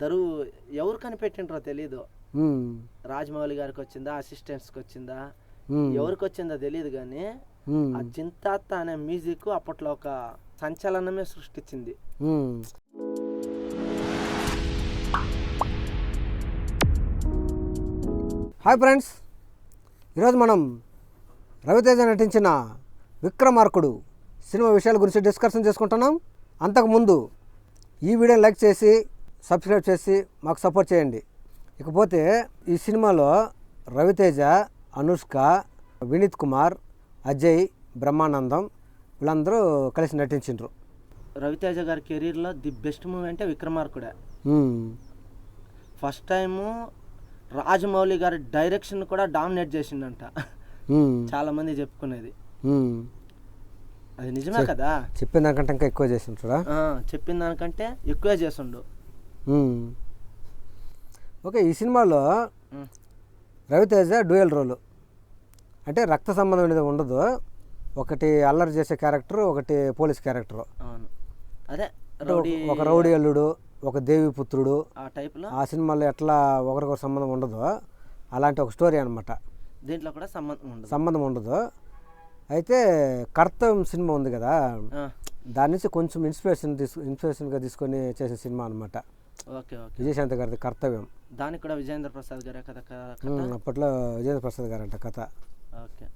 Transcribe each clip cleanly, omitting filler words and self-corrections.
దరువు ఎవరు కనిపెట్టిండ్రో తెలీదు. రాజమౌళి గారికి వచ్చిందా, అసిస్టెంట్స్కి వచ్చిందా, ఎవరికి వచ్చిందో తెలియదు కానీ ఆ జింతాత అనే మ్యూజిక్ అప్పట్లో ఒక సంచలనమే సృష్టించింది. హాయ్ ఫ్రెండ్స్, ఈరోజు మనం రవితేజ నటించిన విక్రమార్కుడు సినిమా విషయాల గురించి డిస్కషన్ చేసుకుంటున్నాం. అంతకుముందు ఈ వీడియోని లైక్ చేసి సబ్స్క్రైబ్ చేసి మాకు సపోర్ట్ చేయండి. ఇకపోతే ఈ సినిమాలో రవితేజ, అనుష్క, వినీత్ కుమార్, అజయ్, బ్రహ్మానందం వీళ్ళందరూ కలిసి నటించిండ్రు. రవితేజ గారి కెరీర్లో ది బెస్ట్ మూవీ అంటే విక్రమార్కుడే. ఫస్ట్ టైము రాజమౌళి గారి డైరెక్షన్ కూడా డామినేట్ చేసిండంట. చాలా మంది చెప్పుకునేది అది నిజమే కదా. చెప్పిన దానికంటే ఇంకా ఎక్కువ చేసిండ్రా. చెప్పిన దానికంటే ఎక్కువే చేసిండు. ఓకే, ఈ సినిమాలో రవితేజ డ్యూయల్ రోలు, అంటే రక్త సంబంధం అనేది ఉండదు. ఒకటి అల్లరి చేసే క్యారెక్టర్, ఒకటి పోలీస్ క్యారెక్టర్. అవును, అదే ఒక రౌడీ అల్లుడు, ఒక దేవి పుత్రుడు. ఆ టైప్లో ఆ సినిమాలో ఎట్లా ఒకరికొక సంబంధం ఉండదు, అలాంటి ఒక స్టోరీ అనమాట. దీంట్లో కూడా సంబంధం ఉండదు. అయితే కర్తవ్యం సినిమా ఉంది కదా, దాని నుంచి కొంచెం ఇన్స్పిరేషన్గా తీసుకొని చేసే సినిమా అనమాట. విజయశాంతి గారిది కర్తవ్యం. దానికి కూడా విజయేంద్ర ప్రసాద్ గారే కథ. అప్పట్లో విజయేంద్ర ప్రసాద్ గారు అంట కథ. ఓకే,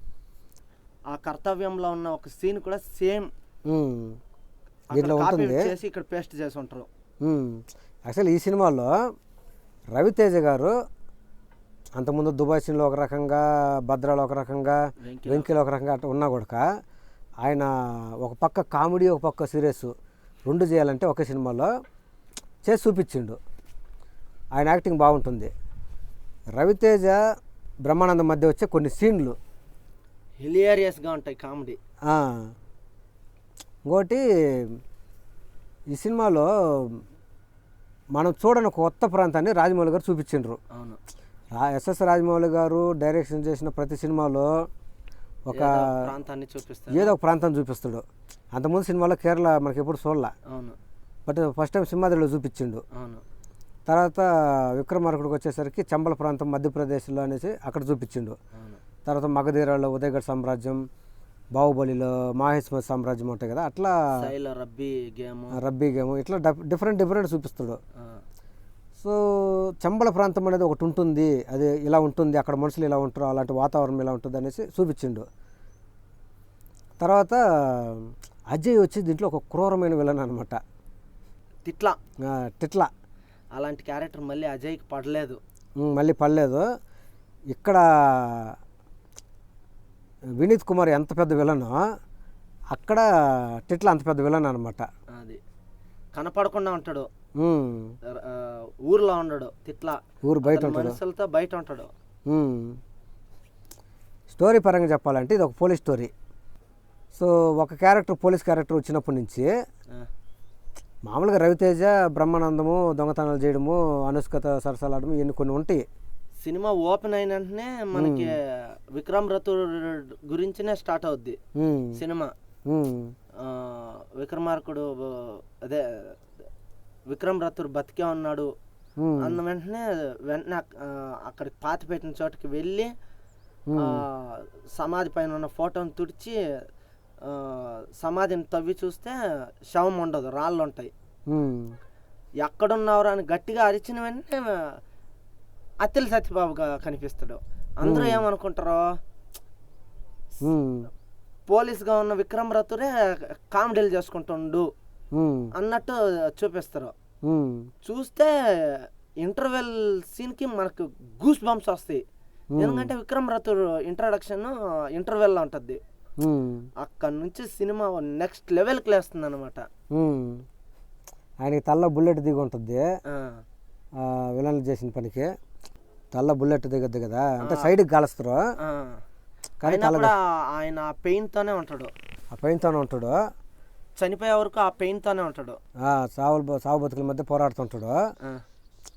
ఆ కర్తవ్యంలో ఉన్న ఒక సీన్ కూడా సేమ్ దీంట్లో ఉంటుంది, ఇక్కడ పేస్ట్ చేసి ఉంటారు. యాక్చువల్ ఈ సినిమాలో రవితేజ గారు అంతకుముందు దుబాయ్ సీన్లో ఒక రకంగా, భద్రాలో ఒక రకంగా, వెంకీలో ఒక రకంగా ఉన్నా కూడా ఆయన ఒక పక్క కామెడీ, ఒక పక్క సీరియస్ రెండు చేయాలంటే ఒకే సినిమాలో చేసి చూపించిండు. ఆయన యాక్టింగ్ బాగుంటుంది. రవితేజ, బ్రహ్మానందం మధ్య వచ్చే కొన్ని సీన్లు హిలేరియస్గా ఉంటాయి, కామెడీ. ఇంకోటి ఈ సినిమాలో మనం చూడని కొత్త ప్రాంతాన్ని రాజమౌళి గారు చూపించిండ్రు. అవును, ఎస్ఎస్ రాజమౌళి గారు డైరెక్షన్ చేసిన ప్రతి సినిమాలో ఒక ప్రాంతాన్ని చూపిస్తాడు, ఏదో ఒక ప్రాంతాన్ని చూపిస్తాడు. అంతకుముందు సినిమాలో కేరళ మనకి ఎప్పుడు చూడలే. అవును, బట్ ఫస్ట్ టైం సింహాద్రిలో చూపించిండు. అవును. తర్వాత విక్రమార్కుడికి వచ్చేసరికి చంబల ప్రాంతం మధ్యప్రదేశ్లో అనేసి అక్కడ చూపించిండు. తర్వాత మగధీరాలో ఉదయగఢ్ సామ్రాజ్యం, బాహుబలిలో మాహేశ్వర సామ్రాజ్యం ఉంటాయి కదా, అట్లా రబ్బీ గేమ్ ఇట్లా డిఫరెంట్ చూపిస్తాడు. సో చంబల ప్రాంతం అనేది ఒకటి ఉంటుంది, అది ఇలా ఉంటుంది, అక్కడ మనుషులు ఇలా ఉంటారు, అలాంటి వాతావరణం ఇలా ఉంటుంది అనేసి చూపించిండు. తర్వాత అజయ్ వచ్చి దీంట్లో ఒక క్రూరమైన విలన్ అనమాట, టిట్లా. అలాంటి క్యారెక్టర్ మళ్ళీ అజయ్కి పడలేదు. ఇక్కడ వినీత్ కుమార్ ఎంత పెద్ద విలన్, అక్కడ టిట్లా అంత పెద్ద విలన్ అనమాట. అది కనపడకుండా ఉంటాడు, ఊర్లో ఉండడు. తిట్లా ఊరు బయట ఉంటాడు, మనుషులతో బయట ఉంటాడు. స్టోరీ పరంగా చెప్పాలంటే ఇది ఒక పోలీస్ స్టోరీ. సో ఒక క్యారెక్టర్, పోలీస్ క్యారెక్టర్ వచ్చినప్పటి నుంచి మామూలుగా రవితేజ, బ్రహ్మానందము దొంగతనాలు చేయడము, అనుష్కతో సరసాలాడము, ఇవన్నీ కొన్ని ఉంటాయి. సినిమా ఓపెన్ అయిన వెంటనే మనకి విక్రమ్ రథుర్ గురించినే స్టార్ట్ అవుద్ది సినిమా. విక్రమార్కుడు, అదే విక్రమ్ రథుర్ బతికే ఉన్నాడు అన్న వెంటనే అక్కడికి పాతి పెట్టిన చోటుకి వెళ్ళి సమాధి పైన ఉన్న ఫోటోని తుడిచి సమాధిని తవ్వి చూస్తే శవం ఉండదు, రాళ్ళు ఉంటాయి. ఎక్కడున్నావు అని గట్టిగా అరిచిన వెంటనే అత్తిలి సత్యబాబుగా కనిపిస్తాడు. అందరూ ఏమనుకుంటారో పోలీస్గా ఉన్న విక్రమ్ రథురే కామెడీలు చేసుకుంటుండు అన్నట్టు చూపిస్తారు. చూస్తే ఇంటర్వెల్ సీన్కి మనకు గూస్ బంప్స్ వస్తాయి. ఎందుకంటే విక్రమ్ రథుర్ ఇంట్రడక్షన్ ఇంటర్వెల్లో ఉంటుంది. అక్కడ నుంచి సినిమా నెక్స్ట్ లెవెల్కి లేస్తుంది అనమాట. ఆయనకి తల్ల బుల్లెట్ దిగి ఉంటుంది, విలన్లు చేసిన పనికి తల్ల బుల్లెట్ దిగద్దు కదా, అంటే సైడ్కి కాలుస్తారు. కానీ ఆయన పెయిన్తోనే ఉంటాడు, చనిపోయే వరకు ఆ పెయిన్తోనే ఉంటాడు. సావు బతుకుల మధ్య పోరాడుతుంటాడు.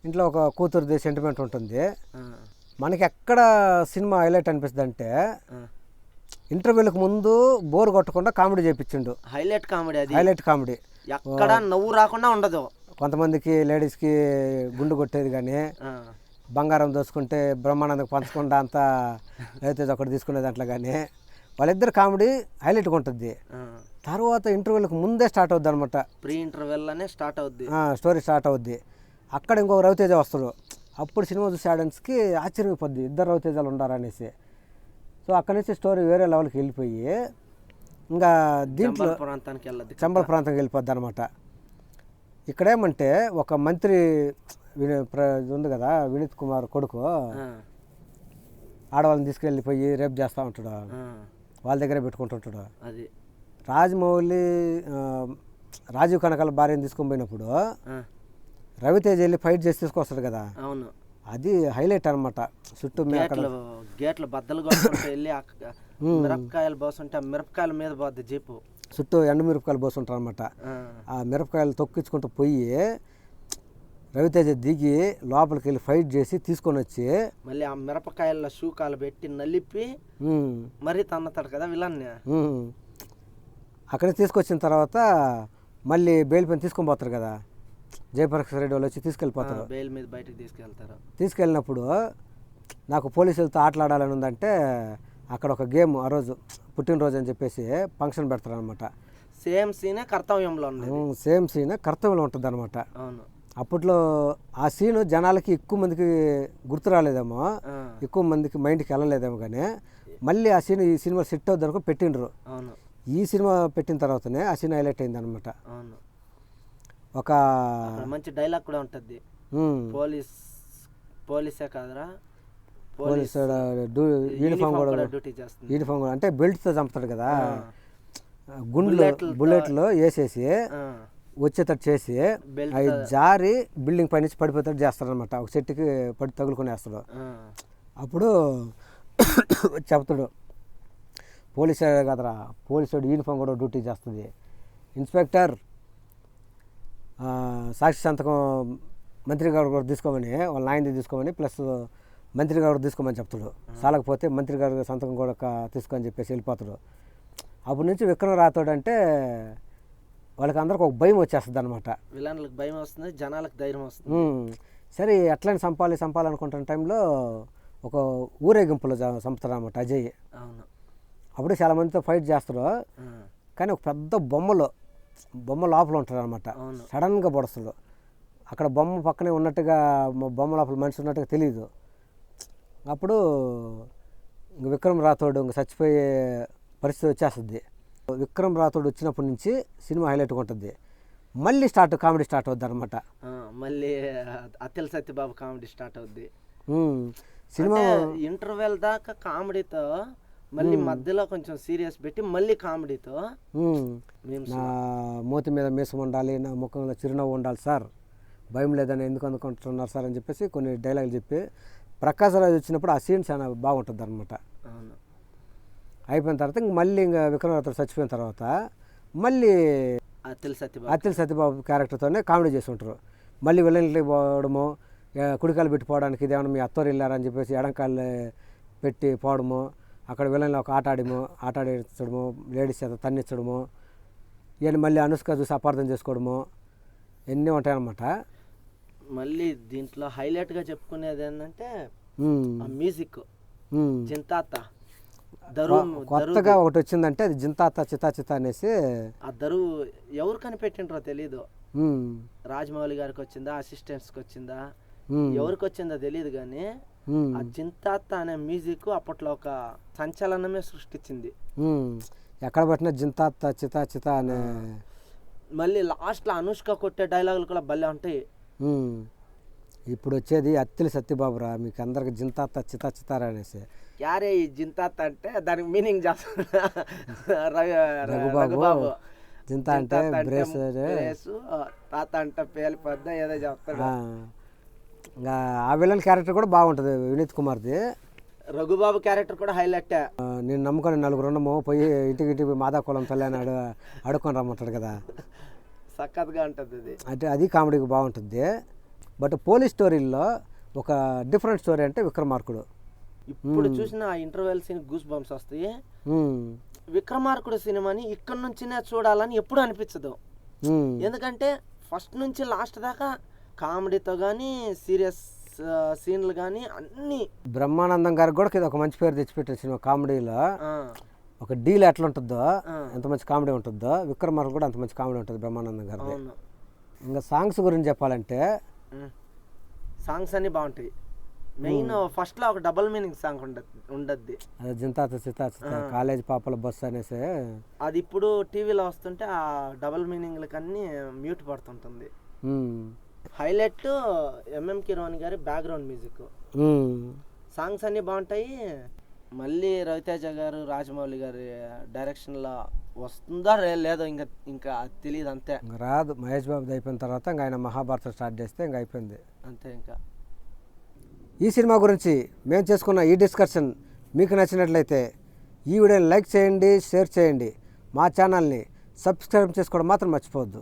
ఇంట్లో ఒక కూతురుది సెంటిమెంట్ ఉంటుంది. మనకి ఎక్కడ సినిమా హైలైట్ అనిపిస్తుంది అంటే ఇంటర్వ్యూలకు ముందు బోర్ కొట్టకుండా కామెడీ చేయించిండు. హైలైట్ కామెడీ, హైలైట్ కామెడీ, ఎక్కడ నవ్వు రాకుండా కొంతమందికి లేడీస్కి గుండు కొట్టేది కానీ బంగారం దోసుకుంటే బ్రహ్మానందకు పంచకుండా అంతా రవితేజ ఒకటి తీసుకునే దాంట్లో కానీ వాళ్ళిద్దరు కామెడీ హైలైట్గా ఉంటుంది. తర్వాత ఇంటర్వ్యూలకు ముందే స్టార్ట్ అవుద్ది అనమాట, ప్రీ ఇంటర్వెల్లోనే స్టార్ట్ అవుద్ది, స్టోరీ స్టార్ట్ అవుద్ది. అక్కడ ఇంకొక రవితేజ వస్తాడు. అప్పుడు సినిమా చూసే ఆడియన్స్కి ఆశ్చర్యపోద్ది, ఇద్దరు రవితేజాలు ఉండారనేసి. సో అక్కడి నుంచి స్టోరీ వేరే లెవెల్కి వెళ్ళిపోయి ఇంకా దీంట్లో చంబల్ ప్రాంతానికి వెళ్ళిపోద్ది అనమాట. ఇక్కడేమంటే ఒక మంత్రి ఉంది కదా వినీత్ కుమార్ కొడుకు, ఆడవాళ్ళని తీసుకెళ్ళిపోయి రేపు చేస్తూ ఉంటాడు, వాళ్ళ దగ్గరే పెట్టుకుంటుంటాడు. అది రాజమౌళి రాజీవ్ కనకాల భార్యను తీసుకొని పోయినప్పుడు రవితేజ వెళ్ళి ఫైట్ చేసి తీసుకొస్తాడు కదా, అవును, అది హైలైట్ అనమాట. చుట్టూ గేట్లు బద్దలు కొట్టుకుంటూ వెళ్ళి మిరపకాయలు పోస్తుంటే ఆ మిరపకాయల మీద పోద్ది జీపు, చుట్టూ ఎండు మిరపకాయలు పోస్తుంటారు అనమాట. ఆ మిరపకాయలు తొక్కించుకుంటూ పోయి రవితేజ దిగి లోపలికి వెళ్ళి ఫైట్ చేసి తీసుకొని వచ్చి మళ్ళీ ఆ మిరపకాయల షూకాలు పెట్టి నలిపి మరీ తన్నతాడు కదా విలన్ని. అక్కడికి తీసుకొచ్చిన తర్వాత మళ్ళీ బెయిల్ పైన తీసుకొని పోతారు కదా, జయప్రకాష్ రెడ్డి వాళ్ళు వచ్చి తీసుకెళ్ళిపోతారు, బెయిల్ మీద బయటకు తీసుకెళ్తారు. తీసుకెళ్ళినప్పుడు నాకు పోలీసులతో ఆటలాడాలని ఉందంటే అక్కడ ఒక గేమ్, ఆ రోజు పుట్టినరోజు అని చెప్పేసి ఫంక్షన్ పెడతారు అనమాట. సేమ్ సీనే కర్తవ్యంలో సేమ్ సీనే కర్తవ్యంలో ఉంటుంది అనమాట. అవును, అప్పట్లో ఆ సీను జనాలకి ఎక్కువ మందికి గుర్తు రాలేదేమో, ఎక్కువ మందికి మైండ్కి వెళ్ళలేదేమో, కానీ మళ్ళీ ఆ సీన్ ఈ సినిమా సెట్ అవుద్ది అనుకో పెట్టిండ్రు. అవును, ఈ సినిమా పెట్టిన తర్వాతనే ఆ సీన్ హైలైట్ అయింది అనమాట. అవును, ఒక మంచి డైలాగ్ కూడా ఉంటుంది, పోలీసే కాదురా పోలీసు యూనిఫామ్ కూడా అంటే బెల్ట్తో చంపుతాడు కదా, బుల్లెట్లు వేసేసి వచ్చేటట్టు చేసి అవి జారి బిల్డింగ్ పై నుంచి పడిపోతాడు చేస్తాడనమాట. ఒక చెట్టుకి పడి తగులుకునేస్తాడు. అప్పుడు చెప్తాడు, పోలీసు కదరా, పోలీసు యూనిఫామ్ కూడా డ్యూటీ చేస్తుంది, ఇన్స్పెక్టర్ సాక్షి సంతకం మంత్రి గారు కూడా తీసుకోమని, వాళ్ళ నాయనది తీసుకోమని, ప్లస్ మంత్రి గారు తీసుకోమని చెప్తాడు. చాలకపోతే మంత్రి గారు సంతకం కూడా తీసుకొని చెప్పేసి వెళ్ళిపోతాడు. అప్పటి నుంచి విక్రమ్ రాథోడ్ అంటే వాళ్ళకి అందరికి ఒక భయం వచ్చేస్తుంది అనమాట. విలన్లకు భయం వస్తుంది, జనాలకు ధైర్యం వస్తుంది. సరే ఎట్లని చంపాలనుకుంటున్న టైంలో ఒక ఊరేగింపులో చంపుతారు అనమాట అజయ్. అవును, అప్పుడు చాలా మందితో ఫైట్ చేస్తారు, కానీ ఒక పెద్ద బొమ్మ లోపల ఉంటారు అనమాట. సడన్గా పొడుస్తాడు. అక్కడ బొమ్మ పక్కనే ఉన్నట్టుగా బొమ్మ లోపల మనిషి ఉన్నట్టుగా తెలియదు. అప్పుడు ఇంక విక్రమ్ రాథోడ్ ఇంక చచ్చిపోయే పరిస్థితి వచ్చేస్తుంది. విక్రమ్ రాథోడ్ వచ్చినప్పటి నుంచి సినిమా హైలైట్గా ఉంటుంది. మళ్ళీ కామెడీ స్టార్ట్ అవుద్ది అనమాట. మళ్ళీ అత్తిలి సత్యబాబు కామెడీ స్టార్ట్ అవుద్ది. సినిమా ఇంటర్వెల్ దాకా కామెడీతో మళ్ళీ మధ్యలో కొంచెం సీరియస్ పెట్టి మళ్ళీ కామెడీతో, నా మూతి మీద మీసం ఉండాలి, నా ముఖంలో చిరునవ్వు ఉండాలి సార్, భయం లేదని ఎందుకు అనుకుంటున్నారు సార్ అని చెప్పేసి కొన్ని డైలాగులు చెప్పి ప్రకాశ్ రాజ్ వచ్చినప్పుడు ఆ సీన్ చాలా బాగుంటుంది అనమాట. అయిపోయిన తర్వాత ఇంక మళ్ళీ ఇంకా విక్రమ్ రాథోడ్ చచ్చిపోయిన తర్వాత మళ్ళీ అత్తిలి సత్యబాబు క్యారెక్టర్తోనే కామెడీ చేసి ఉంటారు. మళ్ళీ విలన్లకి పోవడము, కుడికాయలు పెట్టి పోవడానికి ఇదేమన్నా మీ అత్తోరు వెళ్ళారని చెప్పేసి ఎడంకాయలు పెట్టి పోవడము, అక్కడ విలన్లో ఒక ఆటాడించడము, లేడీస్ చేత తన్నించడము, ఇవన్నీ మళ్ళీ అనుష్క చూసి అపార్థం చేసుకోవడము, ఎన్ని ఉంటాయన్నమాట. మళ్ళీ దీంట్లో హైలైట్గా చెప్పుకునేది ఏంటంటే మ్యూజిక్, జింతాత కొత్తగా ఒకటి వచ్చిందంటే అది జింతాత చితా చితా అనేసి. ఆ దరువు ఎవరు కనిపెట్టిండ్రో తెలీదు, రాజమౌళి గారికి వచ్చిందా, అసిస్టెంట్స్కి వచ్చిందా, ఎవరికి వచ్చిందో తెలియదు, కానీ ఆ జింతాత అనే మ్యూజిక్ అప్పట్లో ఒక సంచలనమే సృష్టించింది. ఎక్కడ పట్టినా జింతాత చితా చితా అనే. మళ్ళీ లాస్ట్లో అనుష్క కొట్టే డైలాగులు కూడా భలే ఉంటాయి. ఇప్పుడు వచ్చేది అత్తిలి సత్యబాబురా, మీకు అందరికి జింతాత చితా చితారా అనేసి. యారే ఈ జింతాత అంటే దానికి మీనింగ్ చేస్తా రఘుబాబు, జింత అంటే బ్రేస్, తాత అంటే పేలిపోద్ద ఏదో చెప్తాడు. ఇంకా ఆ విలన్ క్యారెక్టర్ కూడా బాగుంటుంది వినీత్ కుమార్ది. రఘుబాబు క్యారెక్టర్ కూడా హైలైట్. నేను నమ్ముకొని నలుగురు ఉన్నాము, పోయి ఇంటికి మాదా కులం తల్లి అని అడుక్కొని రమ్మంటాడు కదా, సక్కత్గా ఉంటుంది అది. అంటే అది కామెడీకి బాగుంటుంది. బట్ పోలీస్ స్టోరీల్లో ఒక డిఫరెంట్ స్టోరీ అంటే విక్రమార్కుడు. ఇప్పుడు చూసిన ఆ ఇంటర్వెల్ సీన్ గూస్ బంప్స్ వస్తాయి. విక్రమార్కుడు సినిమాని ఇక్కడ నుంచినే చూడాలని ఎప్పుడు అనిపించదు, ఎందుకంటే ఫస్ట్ నుంచి లాస్ట్ దాకా కామెడీతో కానీ సీరియస్ సీన్లు కానీ అన్నీ. బ్రహ్మానందం గారికి కూడా ఇది ఒక మంచి పేరు తెచ్చిపెట్టిన సినిమా కామెడీలో. ఒక డీల్ ఎట్లా ఉంటుందో, ఎంత మంచి కామెడీ ఉంటుందో, విక్రమార్క కూడా అంత మంచి కామెడీ ఉంటుంది బ్రహ్మానందం గారిది. ఇంకా సాంగ్స్ గురించి చెప్పాలంటే సాంగ్స్ అన్నీ బాగుంటాయి. మెయిన్ ఫస్ట్లో ఒక డబుల్ మీనింగ్ సాంగ్ ఉండద్ది, అదే జింతాత చితాత కాలేజ్ పాపల బస్సు అనేసి. అది ఇప్పుడు టీవీలో వస్తుంటే ఆ డబుల్ మీనింగ్లకి అన్నీ మ్యూట్ పడుతుంటుంది. హైలైట్ ఎంఎం కిరోని గారి బ్యాక్గ్రౌండ్ మ్యూజిక్, సాంగ్స్ అన్నీ బాగుంటాయి. మళ్ళీ రవితేజ గారు రాజమౌళి గారి డైరెక్షన్లో వస్తుందా లేదో ఇంకా తెలియదు, అంతే. రాదు, మహేష్ బాబు అయిపోయిన తర్వాత ఇంకా ఆయన మహాభారతం స్టార్ట్ చేస్తే ఇంకా అయిపోయింది అంతే. ఇంకా ఈ సినిమా గురించి మేము చేసుకున్న ఈ డిస్కషన్ మీకు నచ్చినట్లయితే ఈ వీడియోని లైక్ చేయండి, షేర్ చేయండి, మా ఛానల్ని సబ్స్క్రైబ్ చేసుకోవడం మాత్రం మర్చిపోవద్దు.